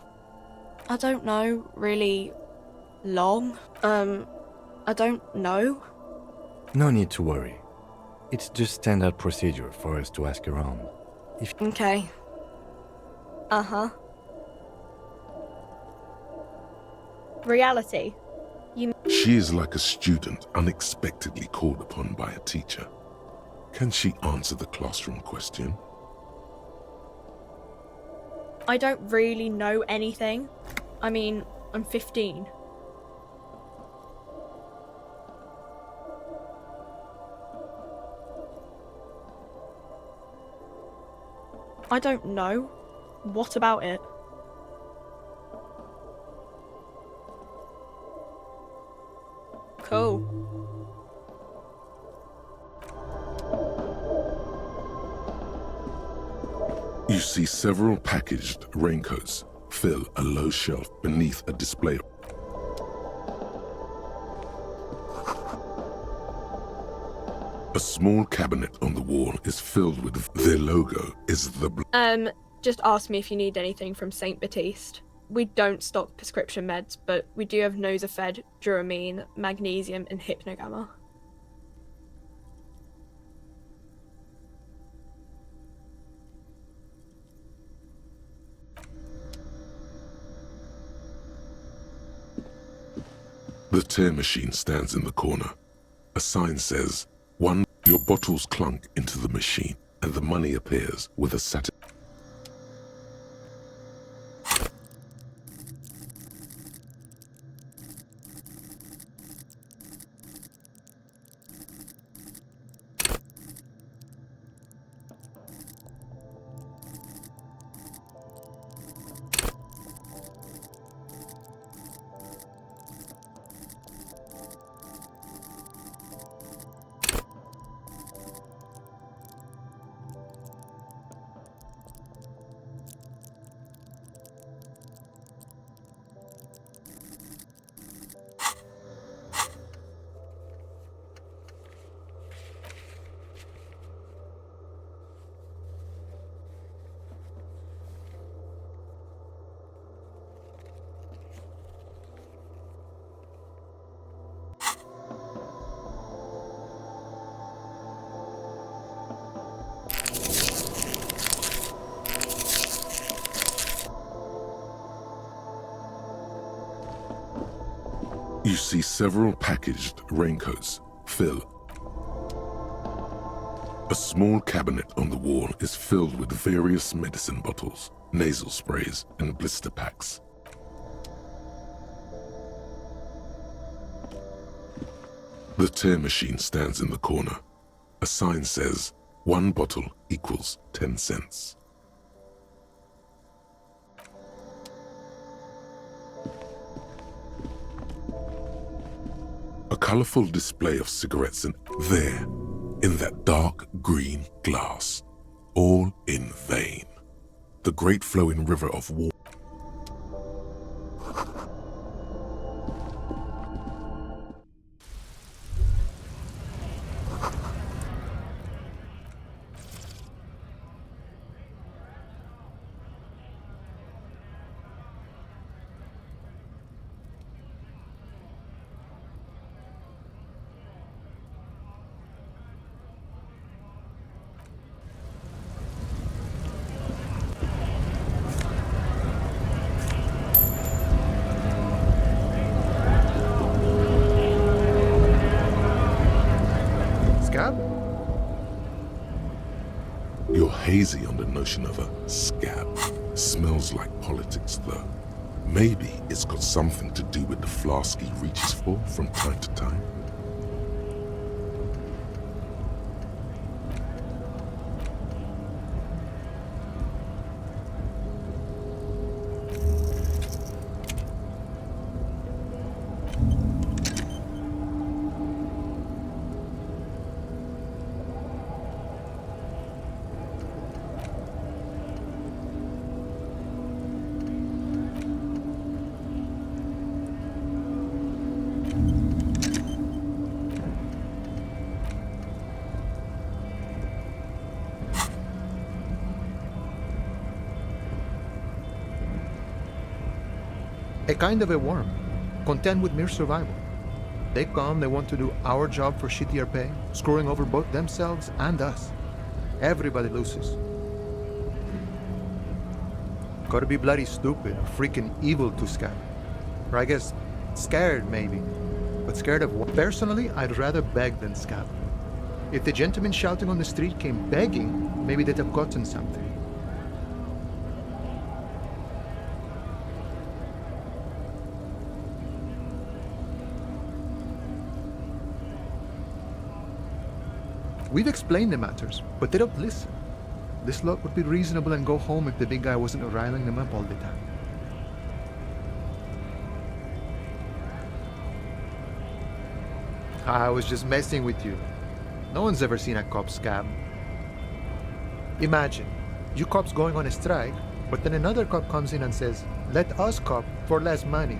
I don't know, really long. I don't know. No need to worry. It's just standard procedure for us to ask around. Okay. Uh-huh. Reality. She is like a student unexpectedly called upon by a teacher. Can she answer the classroom question? I don't really know anything. I mean, I'm 15. I don't know. What about it? Cool. You see several packaged raincoats fill a low shelf beneath a display. A small cabinet on the wall is filled with their logo is the Just ask me if you need anything from St. Baptiste. We don't stock prescription meds, but we do have Nosafed, Duramine, Magnesium, and Hypnogamma. The tear machine stands in the corner. A sign says, "1." Your bottles clunk into the machine, and the money appears with a You see several packaged raincoats fill. A small cabinet on the wall is filled with various medicine bottles, nasal sprays, and blister packs. The tear machine stands in the corner. A sign says, "1 bottle equals 10 cents." A colorful display of cigarettes and there, in that dark green glass, all in vain. The great flowing river of water. You're hazy on the notion of a scab. Smells like politics, though. Maybe it's got something to do with the flask he reaches for from time to time. A kind of a worm, content with mere survival. They come, they want to do our job for shittier pay, screwing over both themselves and us. Everybody loses. Gotta be bloody stupid or freaking evil to scab. Or I guess Scared, maybe. But scared of what? Personally, I'd rather beg than scab. If the gentleman shouting on the street came begging, maybe they'd have gotten something. We've explained the matters, but they don't listen. This lot would be reasonable and go home if the big guy wasn't riling them up all the time. I was just messing with you. No one's ever seen a cop scab. Imagine, you cops going on a strike, but then another cop comes in and says, "Let us cop for less money."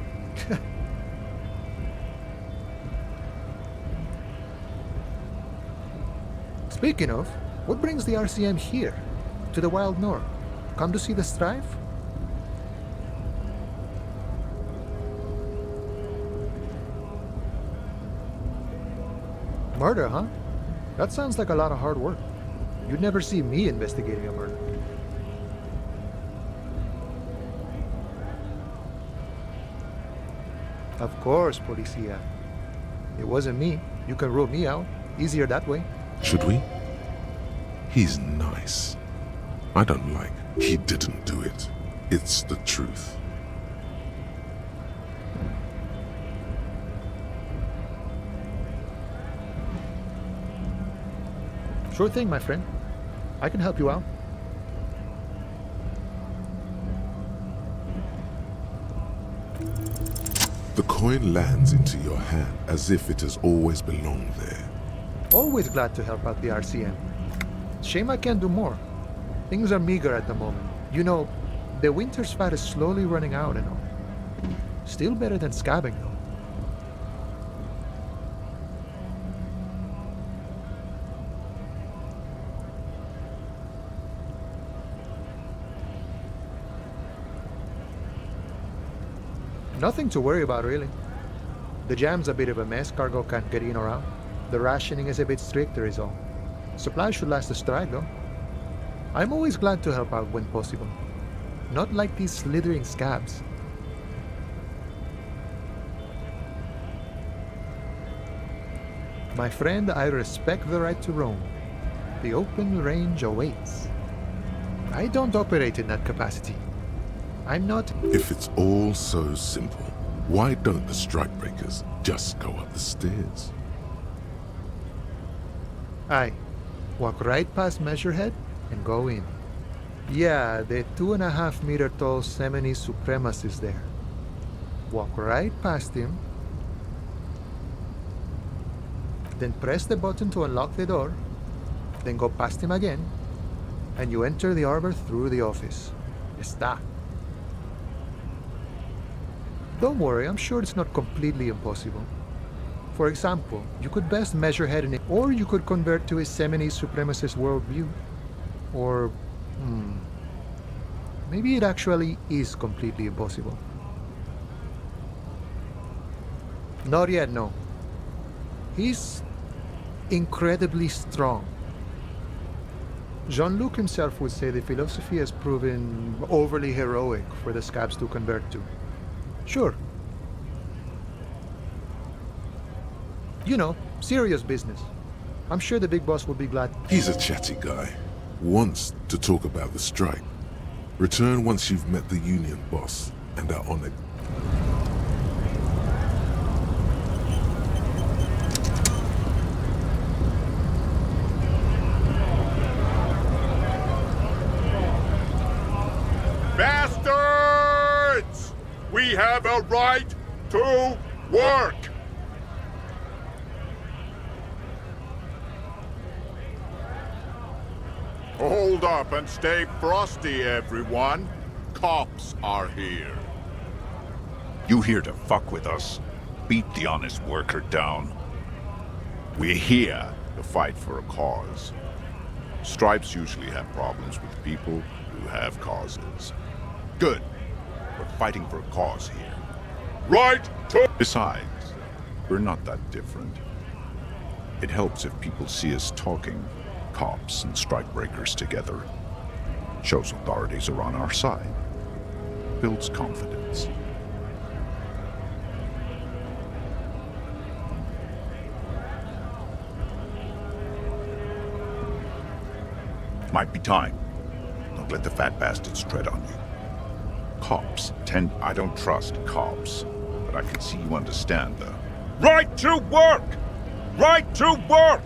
Speaking of, what brings the RCM here, to the Wild North? Come to see the strife? Murder, huh? That sounds like a lot of hard work. You'd never see me investigating a murder. Of course, Policia. It wasn't me. You can rule me out. Easier that way. Should we? He's nice. I don't like he didn't do it. It's the truth. Sure thing, my friend. I can help you out. The coin lands into your hand as if it has always belonged there. Always glad to help out the RCM. Shame I can't do more. Things are meager at the moment. You know, the winter's fat is slowly running out and all. Still better than scabbing, though. Nothing to worry about, really. The jam's a bit of a mess, cargo can't get in or out. The rationing is a bit stricter is all. Supplies should last the strike, though. I'm always glad to help out when possible. Not like these slithering scabs. My friend, I respect the right to roam. The open range awaits. I don't operate in that capacity. I'm not... If it's all so simple, why don't the strikebreakers just go up the stairs? Aye. Walk right past Measurehead and go in. Yeah, the 2.5 meter tall Semini Supremacist is there. Walk right past him. Then press the button to unlock the door. Then go past him again. And you enter the arbor through the office. Está. Don't worry, I'm sure it's not completely impossible. For example, you could best Measurehead in it, or you could convert to a Semini Supremacist worldview. Or, maybe it actually is completely impossible. Not yet, no. He's incredibly strong. Jean-Luc himself would say the philosophy has proven overly heroic for the scabs to convert to. Sure. You know, serious business. I'm sure the big boss will be glad. He's a chatty guy. Wants to talk about the strike. Return once you've met the union boss and are on it. Bastards! We have a right to work! Hold up and stay frosty, everyone. Cops are here. You here to fuck with us? Beat the honest worker down. We're here to fight for a cause. Stripes usually have problems with people who have causes. Good. We're fighting for a cause here. Right to... Besides, we're not that different. It helps if people see us talking, cops and strikebreakers together. Shows authorities are on our side. Builds confidence. Might be time. Don't let the fat bastards tread on you. Cops tend... I don't trust cops, but I can see you understand the... Right to work! Right to work!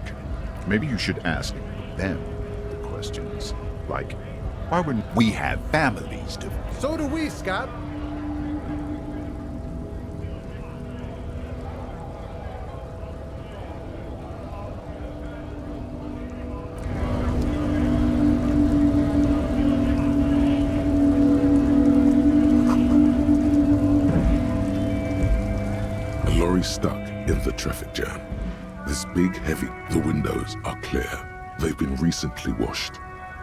Maybe you should ask them the questions. Like, why wouldn't we have families to... So do we, Scott. A lorry stuck in the traffic jam. This big, heavy, the windows are clear. They've been recently washed.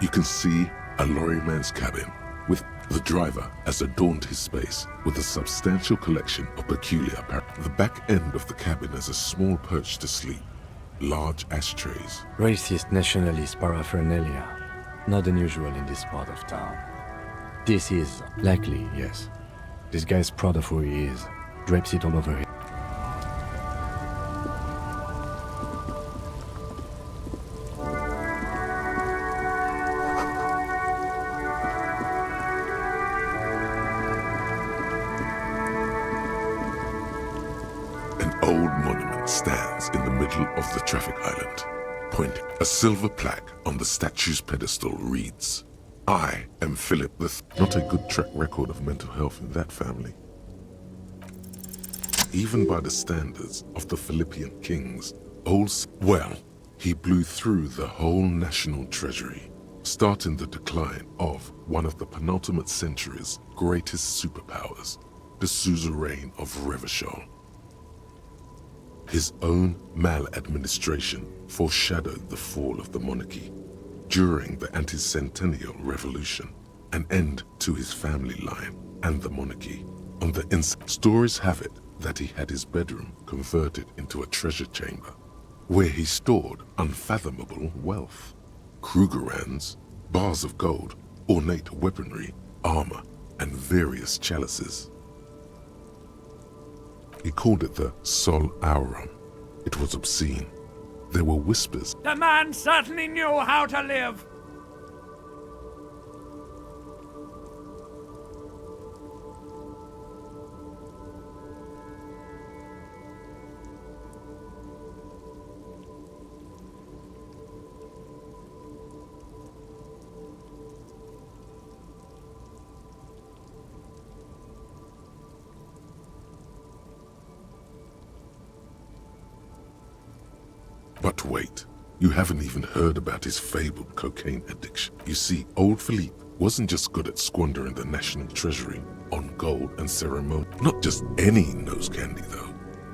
You can see a lorryman's cabin with the driver has adorned his space with a substantial collection of peculiar apparel. The back end of the cabin has a small perch to sleep, large ashtrays. Racist nationalist paraphernalia. Not unusual in this part of town. This is likely, yes. This guy's proud of who he is. Drapes it all over him. Stands in the middle of the traffic island, pointing. A silver plaque on the statue's pedestal reads, "I am Philip the Not a good track record of mental health in that family. Even by the standards of the Philippian kings, he blew through the whole national treasury, starting the decline of one of the penultimate century's greatest superpowers, the suzerain of Revachol. His own maladministration foreshadowed the fall of the monarchy. During the anti-centennial revolution, an end to his family line and the monarchy. On the stories have it that he had his bedroom converted into a treasure chamber, where he stored unfathomable wealth. Krugerrands, bars of gold, ornate weaponry, armor, and various chalices. He called it the Sol Auron. It was obscene. There were whispers. The man certainly knew how to live. But wait, you haven't even heard about his fabled cocaine addiction. You see, old Philippe wasn't just good at squandering the national treasury on gold and ceremony. Not just any nose candy, though.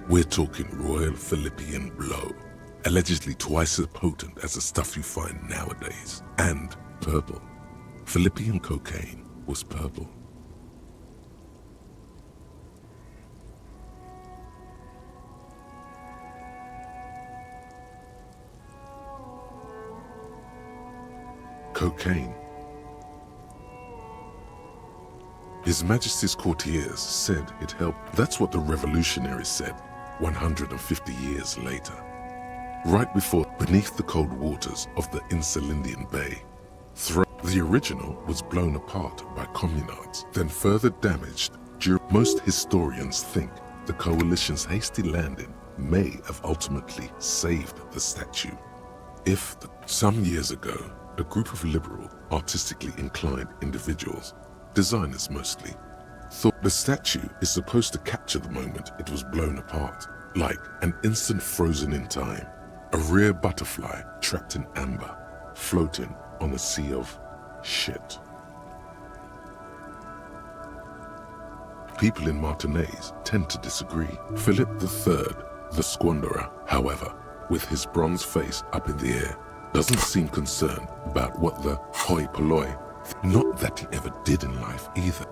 We're talking Royal Philippian Blow, allegedly twice as potent as the stuff you find nowadays. And purple. Philippian cocaine was purple. Cocaine. His Majesty's courtiers said it helped. That's what the revolutionaries said 150 years later. Right beneath the cold waters of the Insulindian Bay. The original was blown apart by communards, then further damaged. Most historians think the coalition's hasty landing may have ultimately saved the statue. Some years ago, a group of liberal, artistically inclined individuals, designers mostly, thought the statue is supposed to capture the moment it was blown apart, like an instant frozen in time, a rare butterfly trapped in amber, floating on a sea of shit. People in Martinaise tend to disagree. Philip III, the squanderer, however, with his bronze face up in the air, doesn't seem concerned about what the hoi polloi, not that he ever did in life either.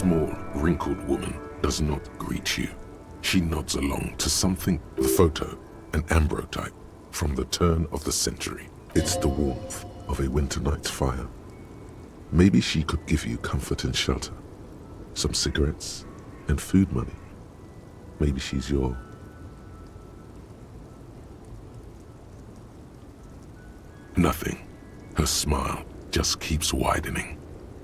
small, wrinkled woman does not greet you. She nods along to something, the photo, an ambrotype from the turn of the century. It's the warmth of a winter night's fire. Maybe she could give you comfort and shelter, some cigarettes and food money. Maybe she's your... Nothing. Her smile just keeps widening.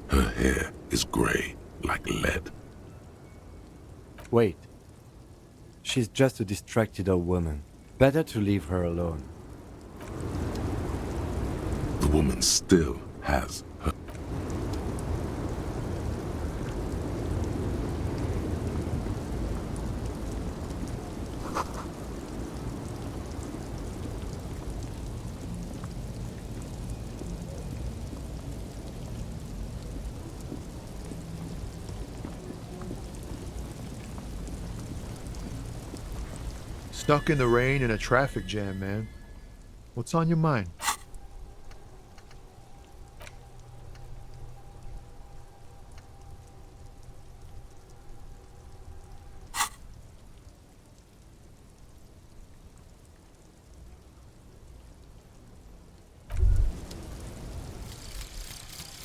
Her hair is grey like lead. Wait. She's just a distracted old woman. Better to leave her alone. The woman still has her... Stuck in the rain in a traffic jam, man. What's on your mind?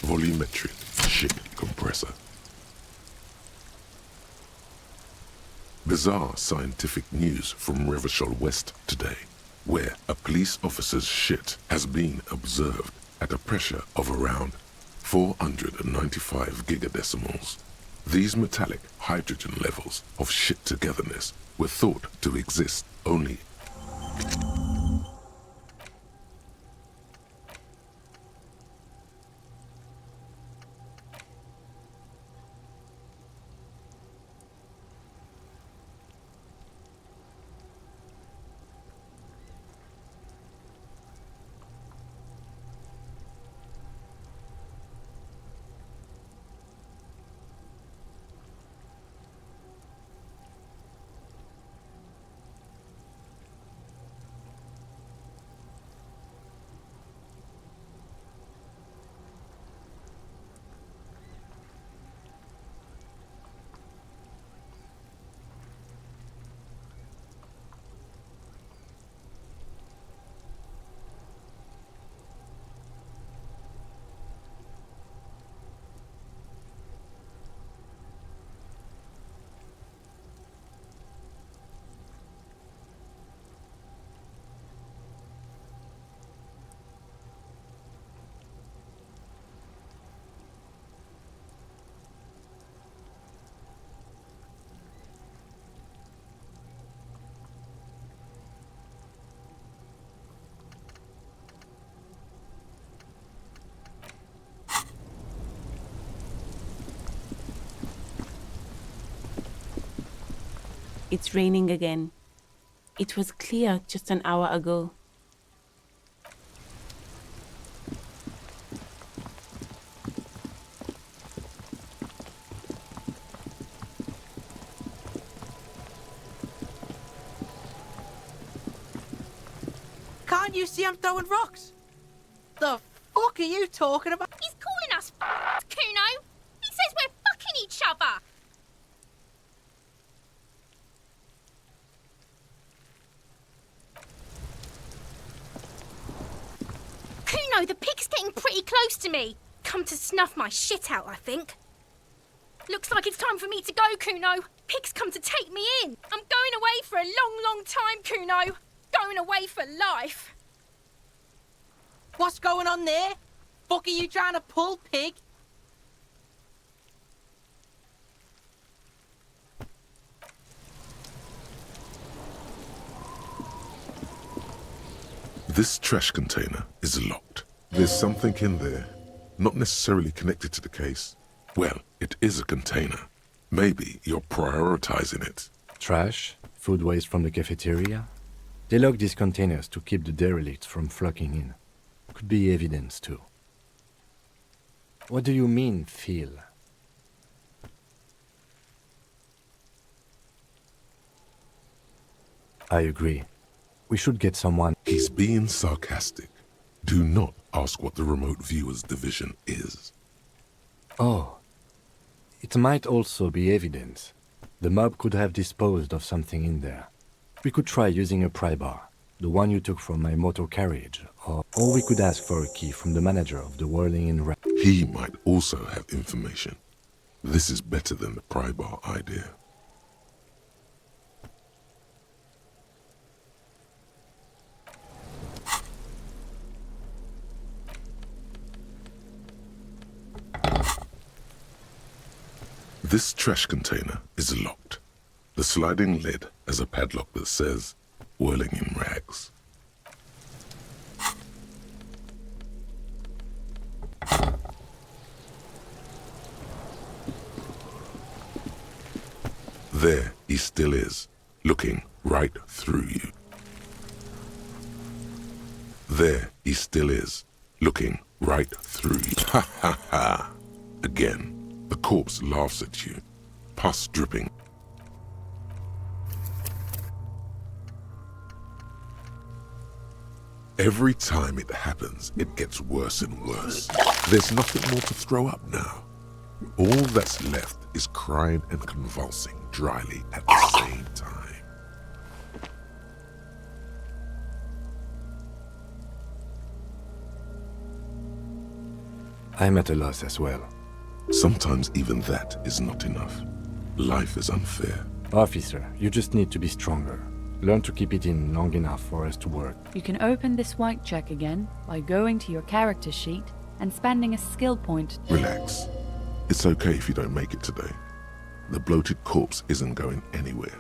Volumetric ship compressor. Bizarre scientific news from Revachol West today, where a police officer's shit has been observed at a pressure of around 495 gigadecimals. These metallic hydrogen levels of shit togetherness were thought to exist only It's raining again. It was clear just an hour ago. Can't you see I'm throwing rocks? The fuck are you talking about? He's calling us Kuno. He says we're fucking each other. Kuno, the pig's getting pretty close to me. Come to snuff my shit out, I think. Looks like it's time for me to go, Kuno. Pig's come to take me in. I'm going away for a long, long time, Kuno. Going away for life. What's going on there? Fuck are you trying to pull, pig? This trash container is locked. There's something in there, not necessarily connected to the case. Well, it is a container. Maybe you're prioritizing it. Trash? Food waste from the cafeteria? They lock these containers to keep the derelicts from flocking in. Could be evidence, too. What do you mean, feel? I agree. We should get someone... He's being sarcastic. Do not ask what the remote viewer's division is. Oh. It might also be evidence. The mob could have disposed of something in there. We could try using a pry bar, the one you took from my motor carriage, or we could ask for a key from the manager of the Whirling in Red. He might also have information. This is better than the pry bar idea. This trash container is locked. The sliding lid has a padlock that says, Whirling in Rags. There he still is, looking right through you. There he still is, looking right through you. Ha ha ha! Again. The corpse laughs at you, pus dripping. Every time it happens, it gets worse and worse. There's nothing more to throw up now. All that's left is crying and convulsing dryly at the same time. I'm at a loss as well. Sometimes even that is not enough. Life is unfair. Officer, you just need to be stronger. Learn to keep it in long enough for us to work. You can open this white check again by going to your character sheet and spending a skill point. Relax. It's okay if you don't make it today. The bloated corpse isn't going anywhere.